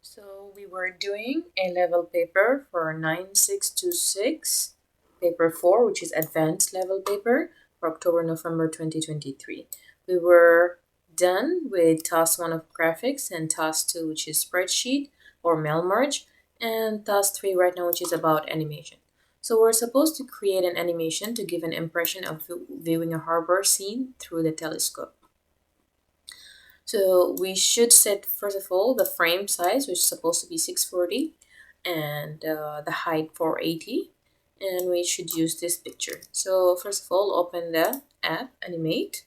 So we were doing a level paper for 9626, paper 4, which is advanced level paper for October-November 2023. We were done with task 1 of graphics and task 2, which is spreadsheet or mail merge, and task 3 right now, which is about animation. So we're supposed to create an animation to give an impression of viewing a harbor scene through the telescope. So we should set, first of all, the frame size, which is supposed to be 640, and the height 480, and we should use this picture. So first of all, open the app, Animate,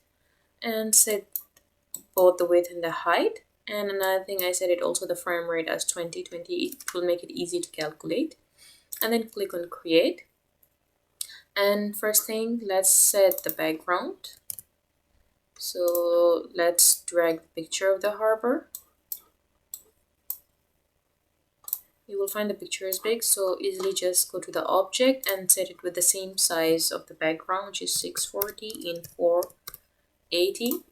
and set both the width and the height. And another thing, I set it also the frame rate as 2020. It will make it easy to calculate. And then click on Create. And first thing, let's set the background. So let's drag the picture of the harbor. You will find the picture is big, so easily just go to the object and set it with the same size of the background, which is 640 in 480.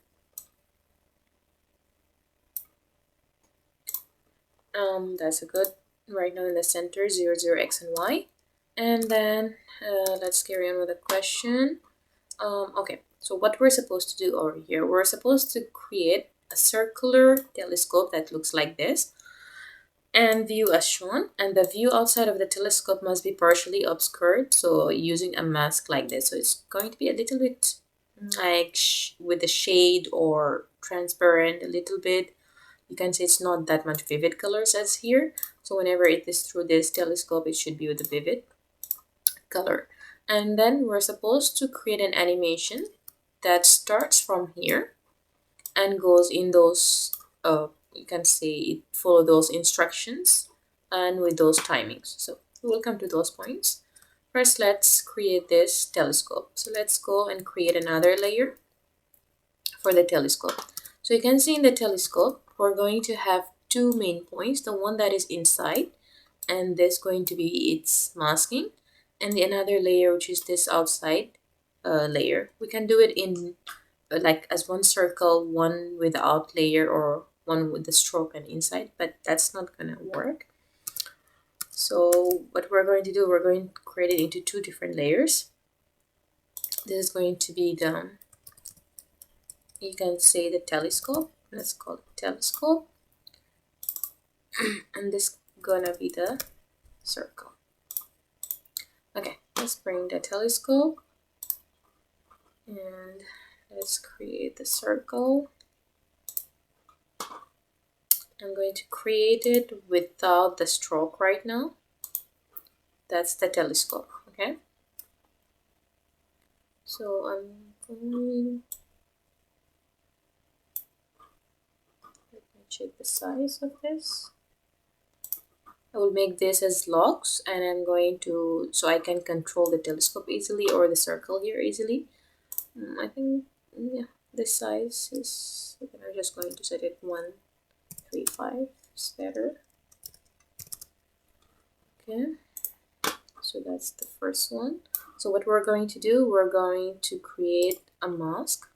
That's a good, right now in the center, 0, 0, x and y. And then let's carry on with the question. Okay, so what we're supposed to do over here, we're supposed to create a circular telescope that looks like this and view as shown, and the view outside of the telescope must be partially obscured, so using a mask like this. So it's going to be a little bit like with the shade or transparent a little bit. You can see it's not that much vivid colors as here, so whenever it is through this telescope it should be with a vivid color. And then we're supposed to create an animation that starts from here and goes in those you can see it follow those instructions and with those timings. So we will come to those points. First, let's create this telescope. So let's go and create another layer for the telescope. So you can see in the telescope, we're going to have two main points. The one that is inside, and this going to be its masking, and the another layer, which is this outside layer. We can do it in like as one circle, one without layer, or one with the stroke and inside, but that's not gonna work. So what we're going to do, we're going to create it into two different layers. This is going to be the, you can say the telescope. Let's call it telescope. And this gonna be the circle. Okay, let's bring the telescope and let's create the circle. I'm going to create it without the stroke right now. That's the telescope, okay? So I'm going, let me check the size of this. I will make this as logs, and I'm going to, so I can control the telescope easily or the circle here easily. I think, yeah, this size is, I'm just going to set it 135, it's better. Okay, so that's the first one. So what we're going to do, we're going to create a mask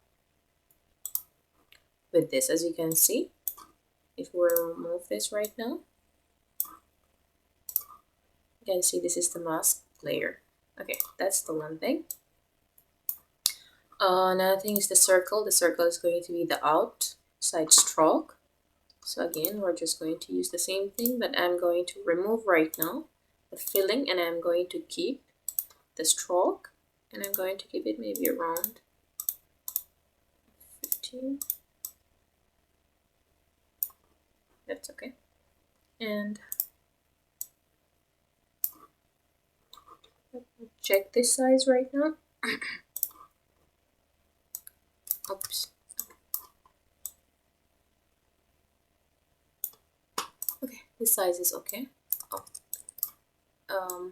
with this, as you can see. If we remove this right now, you can see this is the mask layer. Okay, that's the one thing. Another thing is the circle. The circle is going to be the outside stroke. So again, we're just going to use the same thing, but I'm going to remove right now the filling, and I'm going to keep the stroke, and I'm going to keep it maybe around 15. That's okay. And let me check this size right now. Oops. Okay, this size is okay. I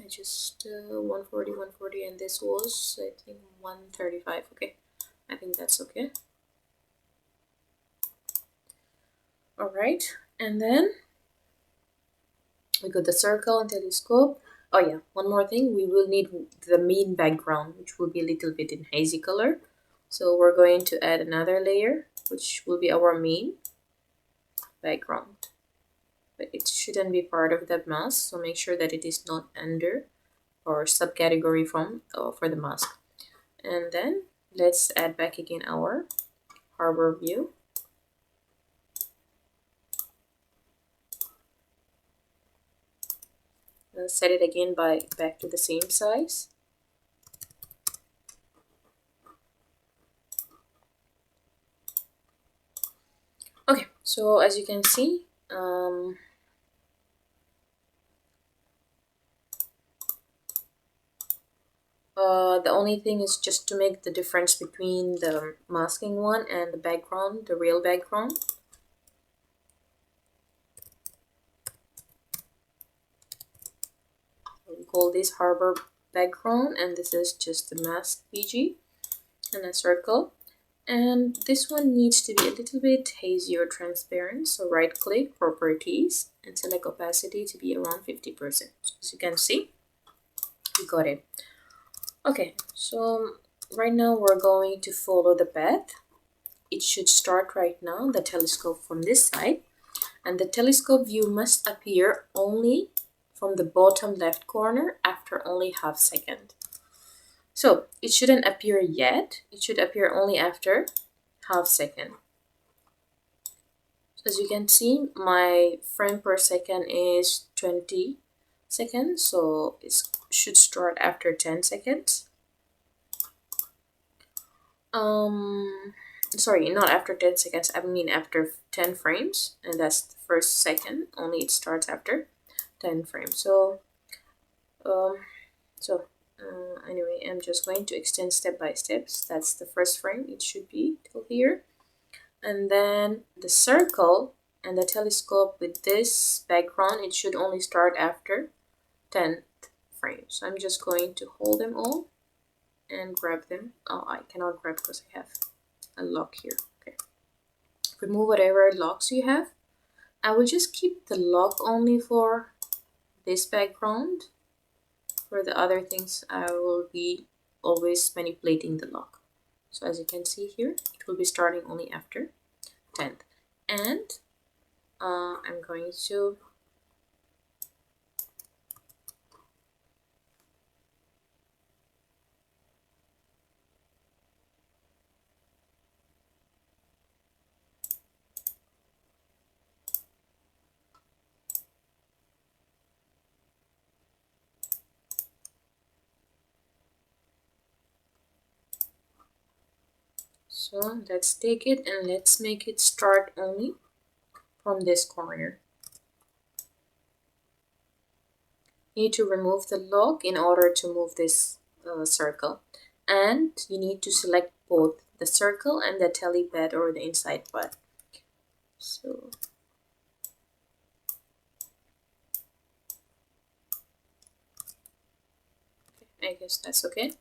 just 140, and this was, I think, 135. Okay, I think that's okay. All right, and then we got the circle and telescope. Oh yeah, one more thing, we will need the main background, which will be a little bit in hazy color. So we're going to add another layer, which will be our main. background, but it shouldn't be part of that mask, so make sure that it is not under or subcategory from for the mask. And then let's add back again our harbor view. Set it again back to the same size. Okay, so as you can see, the only thing is just to make the difference between the masking one and the background, the real background. We call this harbor background, and this is just the mask PG and a circle. And this one needs to be a little bit hazy or transparent, so right click, properties, and select opacity to be around 50%. So as you can see, we got it. Okay, so right now we're going to follow the path. It should start right now, the telescope from this side, and the telescope view must appear only from the bottom left corner after only half second. So it shouldn't appear yet, it should appear only after half second. As you can see, my frame per second is 20 seconds, so it should start after 10 seconds. Sorry, not after 10 seconds, I mean after 10 frames, and that's the first second, only it starts after 10 frames. So anyway, I'm just going to extend step by step. That's the first frame, it should be till here. And then the circle and the telescope with this background, it should only start after 10th frame. So I'm just going to hold them all and grab them. Oh, I cannot grab because I have a lock here. Okay. Remove whatever locks you have. I will just keep the lock only for this background. For the other things, I will be always manipulating the lock. So as you can see here, it will be starting only after 10th. And I'm going to so let's take it and let's make it start only from this corner. You need to remove the lock in order to move this circle, and you need to select both the circle and the tele bed or the inside bed. So I guess that's okay.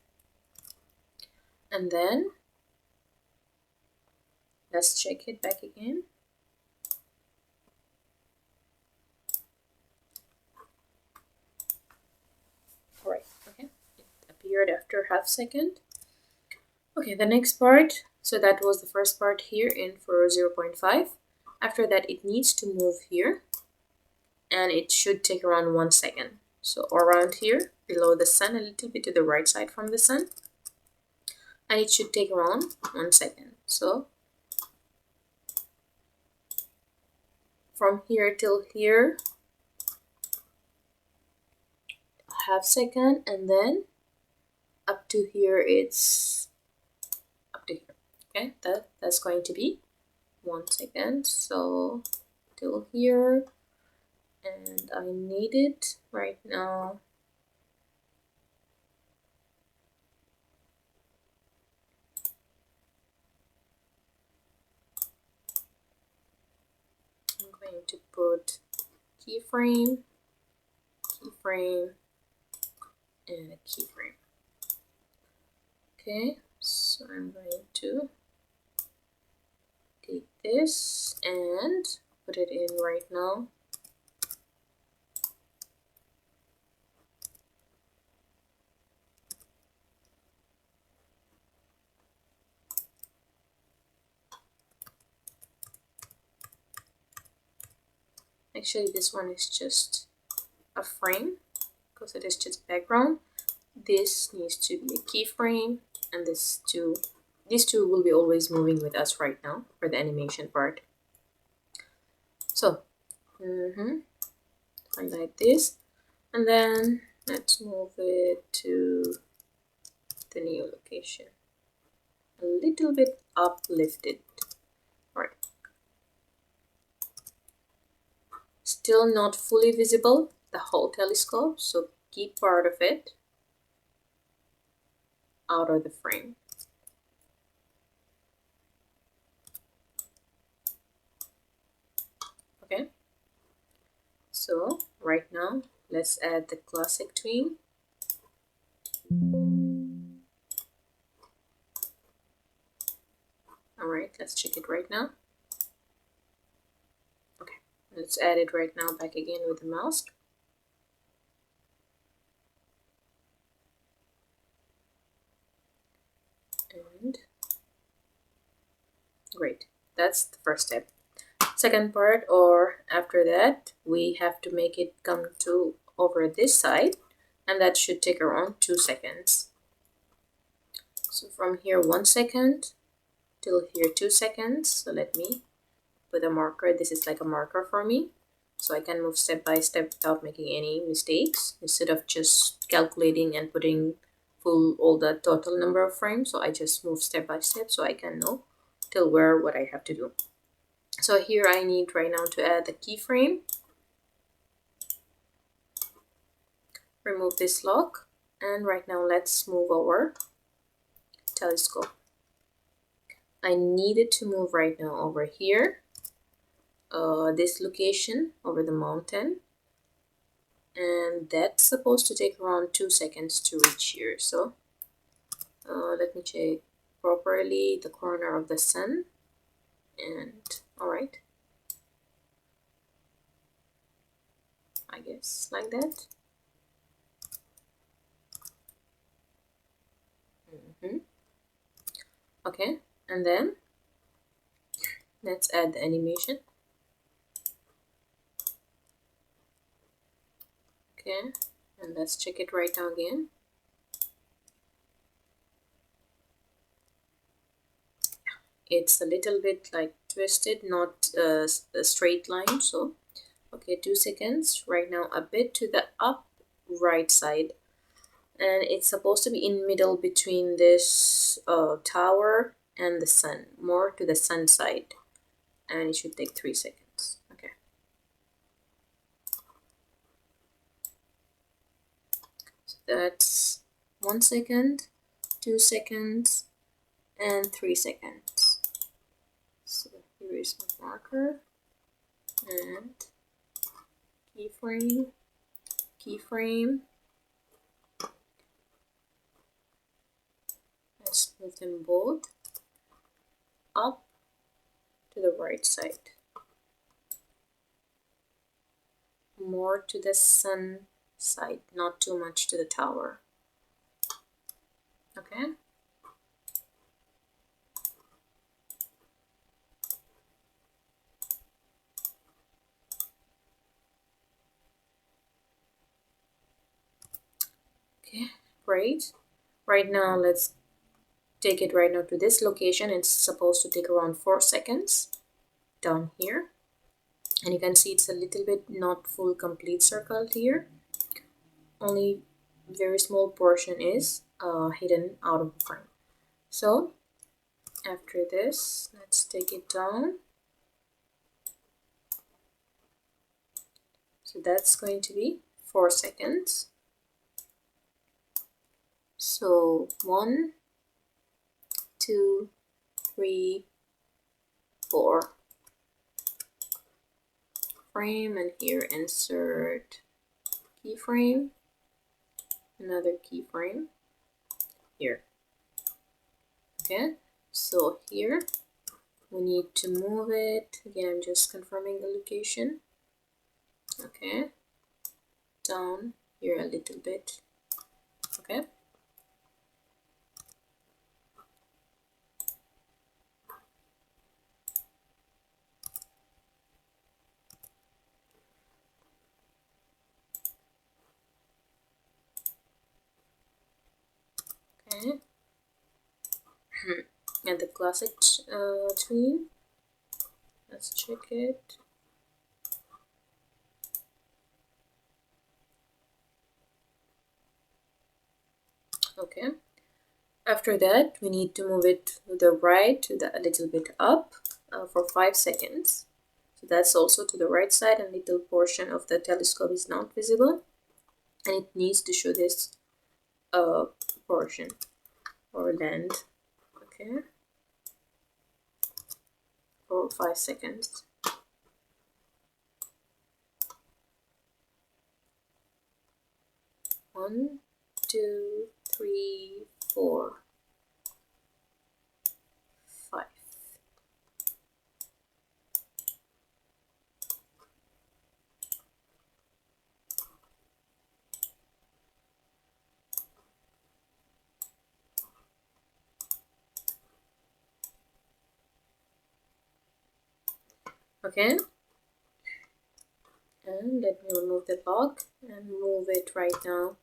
And then let's check it back again. Alright, okay, it appeared after half second. Okay, the next part, so that was the first part here in for 0.5. After that, it needs to move here, and it should take around 1 second. So around here, below the sun, a little bit to the right side from the sun, and it should take around 1 second. So from here till here, half second, and then up to here, it's up to here. Okay, that's going to be 1 second. So till here, and I need it right now. I'm going to put keyframe, and a keyframe. Okay, so I'm going to take this and put it in right now. Actually, this one is just a frame because it is just background. This needs to be a keyframe, and these two will be always moving with us right now for the animation part. So highlight this, and then let's move it to the new location, a little bit uplifted. Right, still not fully visible, the whole telescope, so keep part of it out of the frame. Okay, so right now let's add the classic tween. All right, let's check it right now. Okay, let's add it right now back again with the mouse. And great, that's the first step. Second part, or after that, we have to make it come to over this side, and that should take around 2 seconds. So from here 1 second till here 2 seconds. So let me put a marker. This is like a marker for me, so I can move step by step without making any mistakes, instead of just calculating and putting full all the total number of frames. So I just move step by step so I can know till where what I have to do. So here I need right now to add the keyframe. Remove this lock, and right now let's move our telescope. I need it to move right now over here, this location over the mountain, and that's supposed to take around 2 seconds to reach here. So let me check properly the corner of the sun, and all right, I guess like that. Okay, and then let's add the animation. Okay, and let's check it right now again. It's a little bit like twisted, not a straight line. So okay, 2 seconds right now, a bit to the up right side, and it's supposed to be in middle between this tower and the sun, more to the sun side, and it should take 3 seconds. Okay, so that's 1 second, 2 seconds, and 3 seconds. So here is my marker, and keyframe. Let's move them both up to the right side, more to the sun side, not too much to the tower. Okay, okay, great. Right now let's take it right now to this location. It's supposed to take around 4 seconds down here, and you can see it's a little bit not full complete circle here, only very small portion is hidden out of the frame. So after this, let's take it down. So that's going to be 4 seconds. So 1, 2, 3, 4. Frame, and here insert keyframe, another keyframe here. Okay, so here we need to move it again. I'm just confirming the location. Okay, down here a little bit. Okay, Okay. And the classic tween. Let's check it. Okay. After that, we need to move it to the right, a little bit up for 5 seconds. So that's also to the right side, and little portion of the telescope is not visible. And it needs to show this portion or land. Okay. For 5 seconds. One, two, three, four, 5. Okay. And let me remove the lock and move it right now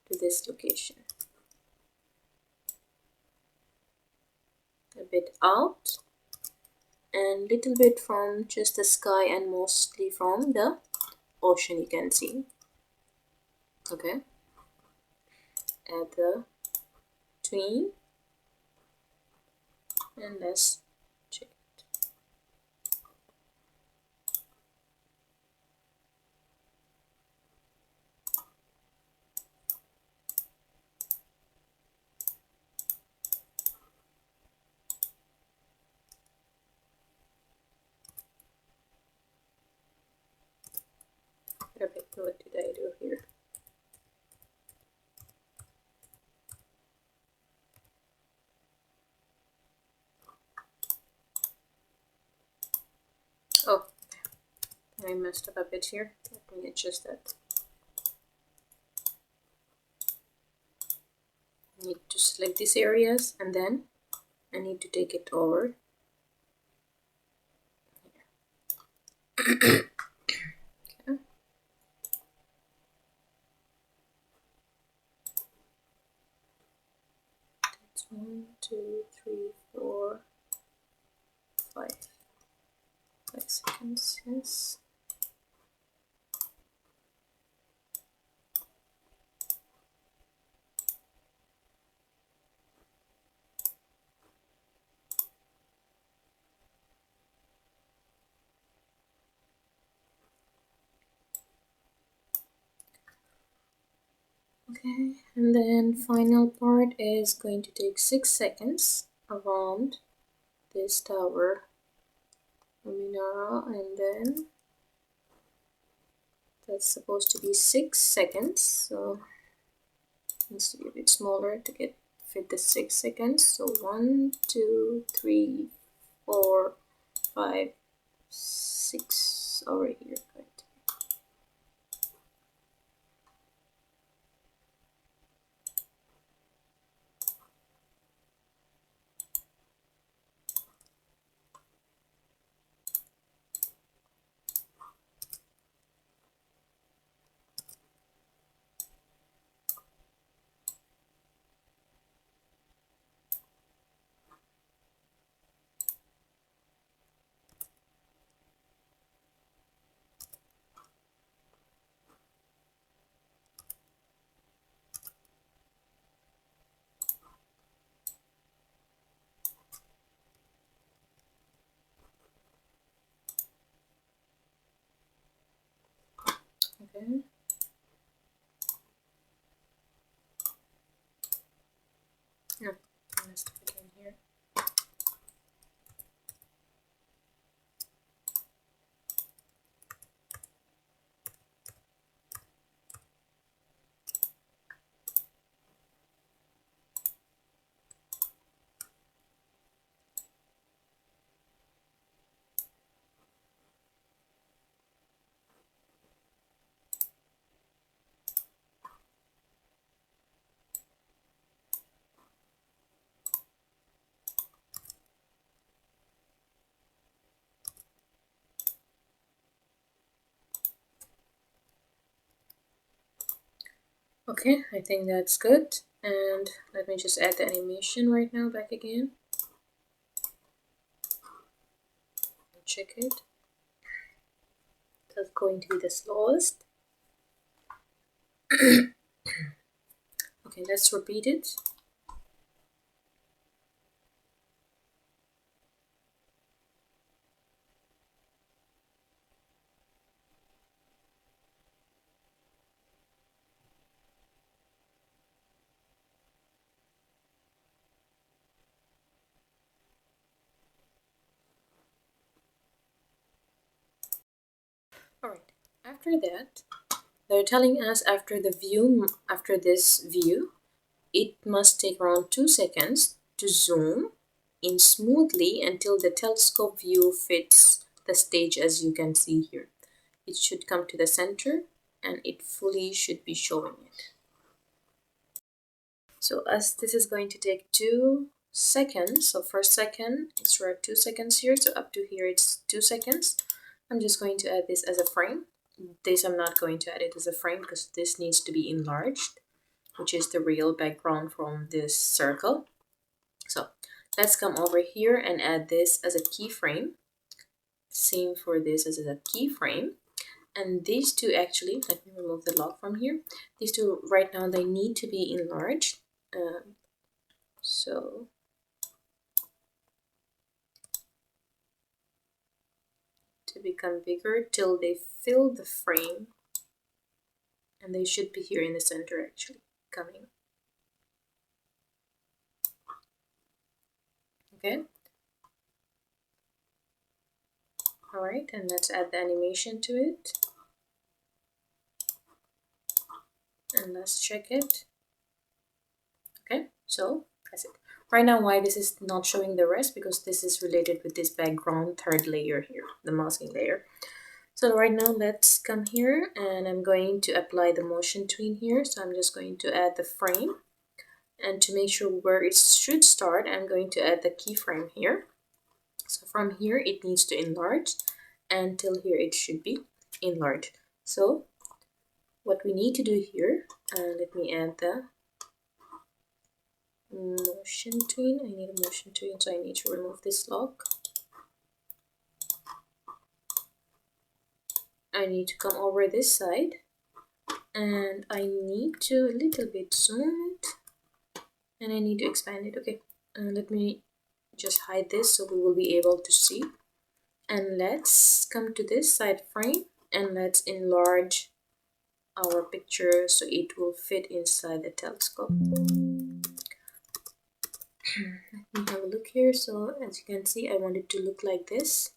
to this location. A bit out and little bit from just the sky and mostly from the ocean, you can see. Okay. Add the tween and let's check it. Perfect. What did I do here? Oh, I messed up a bit here. Let me adjust that. I need to select these areas and then I need to take it over. Okay. That's 1, 2, 3, 4, 5. 5 seconds, yes. Okay, and then final part is going to take 6 seconds around this tower Luminara, and then that's supposed to be 6 seconds, so it needs to be a bit smaller to fit the 6 seconds. So 1, 2, 3, 4, 5, 6 over here. Right. Okay. No, I messed up again here. Okay, I think that's good. And let me just add the animation right now back again. Check it. That's going to be the slowest. Okay, let's repeat it. Alright, after that, they're telling us after this view, it must take around 2 seconds to zoom in smoothly until the telescope view fits the stage, as you can see here. It should come to the center and it fully should be showing it. So as this is going to take 2 seconds, so first second it's around 2 seconds here, so up to here it's 2 seconds. I'm just going to add this as a frame. This I'm not going to add it as a frame because this needs to be enlarged, which is the real background from this circle. So let's come over here and add this as a keyframe. Same for this as a keyframe. And these two actually, let me remove the lock from here. These two right now, they need to be enlarged. So to become bigger till they fill the frame, and they should be here in the center actually coming. Okay. All right, and let's add the animation to it. And let's check it. Okay, so that's it. Right now, why this is not showing the rest, because this is related with this background third layer here, the masking layer. So right now, let's come here and I'm going to apply the motion tween here. So I'm just going to add the frame, and to make sure where it should start, I'm going to add the keyframe here. So from here, it needs to enlarge, and till here it should be enlarged. So what we need to do here, let me add the motion tween. I need a motion tween, so I need to remove this lock. I need to come over this side, and I need to a little bit zoom it, and I need to expand it. Okay, let me just hide this so we will be able to see. And let's come to this side frame and let's enlarge our picture so it will fit inside the telescope. Let me have a look here. So as you can see, I want it to look like this.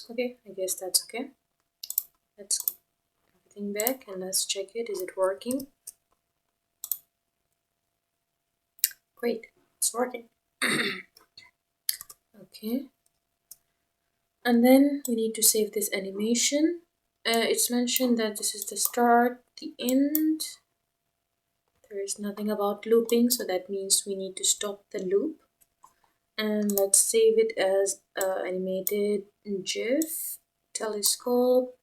Okay, I guess that's okay. Let's get everything back and let's check it. Is it working? Great, it's working. Okay. And then we need to save this animation. It's mentioned that this is the start, the end. There is nothing about looping, so that means we need to stop the loop. And let's save it as animated GIF telescope.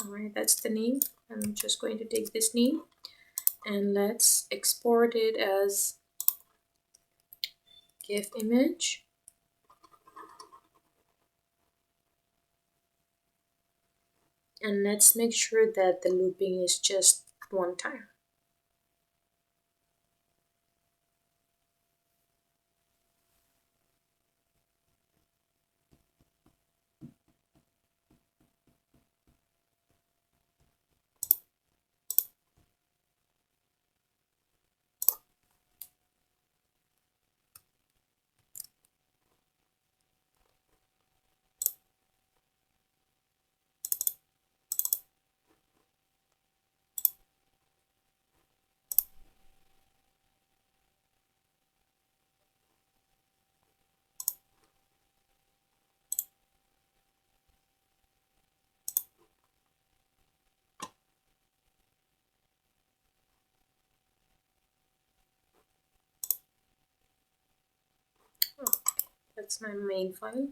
Alright, that's the name. I'm just going to take this name and let's export it as GIF image. And let's make sure that the looping is just one time. that's my main file.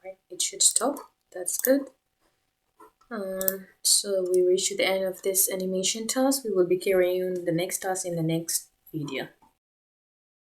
Right, it should stop. That's good. So we reached the end of this animation task. We will be carrying on the next task in the next video.